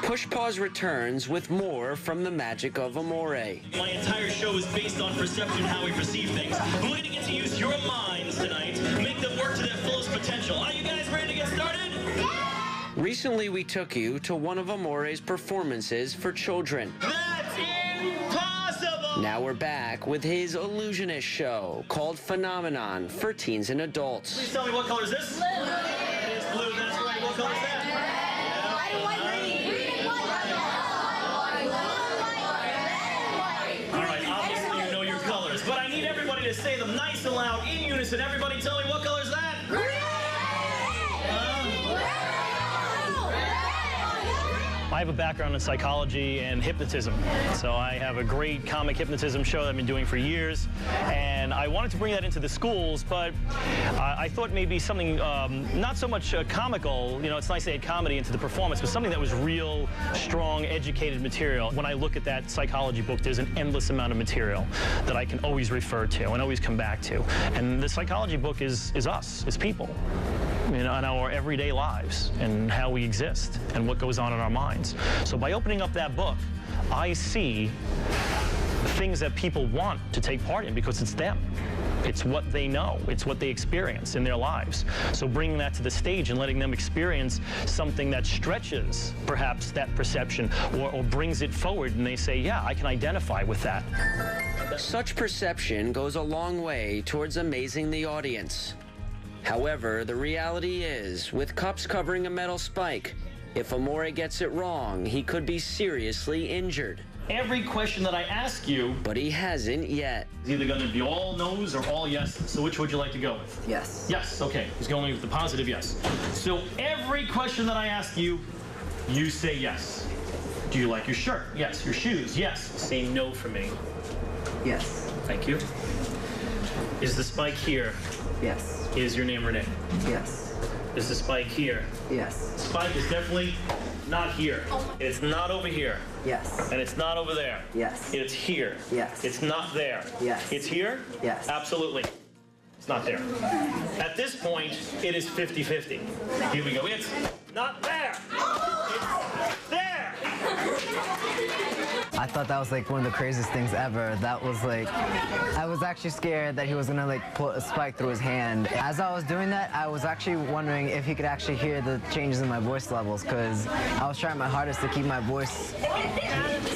Push Pause returns with more from the magic of Amore. My entire show is based on perception, how we perceive things. We're going to get to use your minds tonight, make them work to their fullest potential. Are you guys ready to get started? Yeah! Recently, we took you to one of Amore's performances for children. That's impossible! Now we're back with his illusionist show called Phenomenon for teens and adults. Please tell me, what color is this? Blue. It is blue, that's right. What color is that? But I need everybody to say them nice and loud in unison. Everybody tell me, what color is that? I have a background in psychology and hypnotism, so I have a great comic hypnotism show that I've been doing for years, and I wanted to bring that into the schools, but I thought maybe something not so much comical, you know, it's nice to add comedy into the performance, but something that was real, strong, educated material. When I look at that psychology book, there's an endless amount of material that I can always refer to and always come back to, and the psychology book is us, is people. You know, in our everyday lives and how we exist and what goes on in our minds. So by opening up that book, I see things that people want to take part in because it's them. It's what they know. It's what they experience in their lives. So bringing that to the stage and letting them experience something that stretches perhaps that perception or brings it forward, and they say, yeah, I can identify with that. Such perception goes a long way towards amazing the audience. However, the reality is, with cups covering a metal spike, if Amore gets it wrong, he could be seriously injured. Every question that I ask you... But he hasn't yet. It's either going to be all no's or all yeses. So which would you like to go with? Yes. Yes, okay. He's going with the positive yes. So every question that I ask you, you say yes. Do you like your shirt? Yes. Your shoes? Yes. Say no for me. Yes. Thank you. Is the spike here? Yes. Is your name Renee? Yes. Is the spike here? Yes. Spike is definitely not here. It's not over here. Yes. And it's not over there. Yes. It's here. Yes. It's not there. Yes. It's here? Yes. Absolutely. It's not there. At this point, it is 50-50. Here we go. It's not there. It's there. I thought that was like one of the craziest things ever. That was like, I was actually scared that he was gonna like put a spike through his hand. As I was doing that, I was actually wondering if he could actually hear the changes in my voice levels, because I was trying my hardest to keep my voice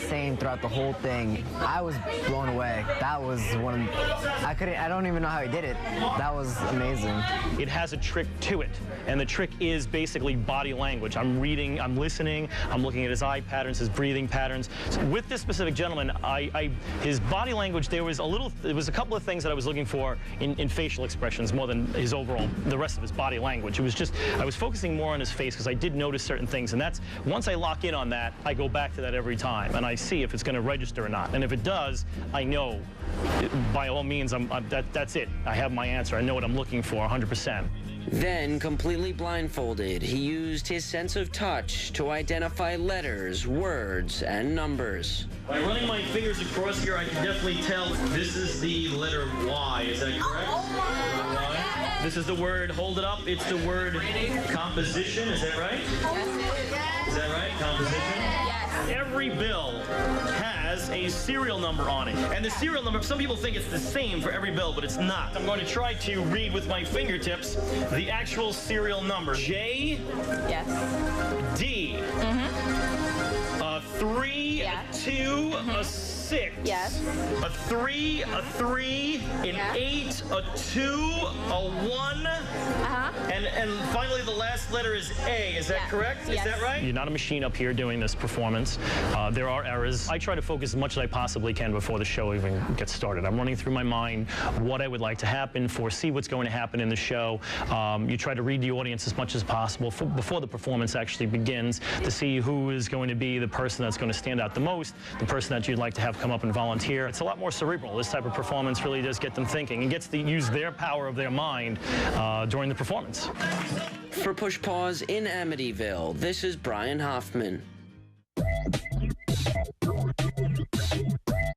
same throughout the whole thing. I was blown away. That was one of, I don't even know how he did it. That was amazing. It has a trick to it, and the trick is basically body language. I'm reading, I'm listening, I'm looking at his eye patterns, his breathing patterns. So with this specific gentleman, his body language, there was a couple of things that I was looking for in facial expressions more than his overall, the rest of his body language. It was just, I was focusing more on his face because I did notice certain things, and that's, once I lock in on that, I go back to that every time, and I see if it's going to register or not. And if it does, I know, by all means, that's it. I have my answer. I know what I'm looking for 100%. Then, completely blindfolded, he used his sense of touch to identify letters, words, and numbers. By running my fingers across here, I can definitely tell this is the letter Y. Is that correct? Y. This is the word, hold it up, it's the word composition. Is that right? Is that right? Composition? Yes. Every bill has a serial number on it. And the serial number, some people think it's the same for every bill, but it's not. I'm going to try to read with my fingertips the actual serial number. J. Yes. D. A 3, a 2, a 6. Yes. A 3, a 3, an 8, a 2, a 1. And finally the last letter is A. Is that correct? Yes. Is that right? You're not a machine up here doing this performance. There are errors. I try to focus as much as I possibly can before the show even gets started. I'm running through my mind what I would like to happen, foresee what's going to happen in the show. You try to read the audience as much as possible before the performance actually begins to see who is going to be the person that's going to stand out the most, the person that you'd like to have come up and volunteer. It's a lot more cerebral. This type of performance really does get them thinking and gets to use their power of their mind during the performance. For Push Pause in Amityville, this is Brian Hoffman.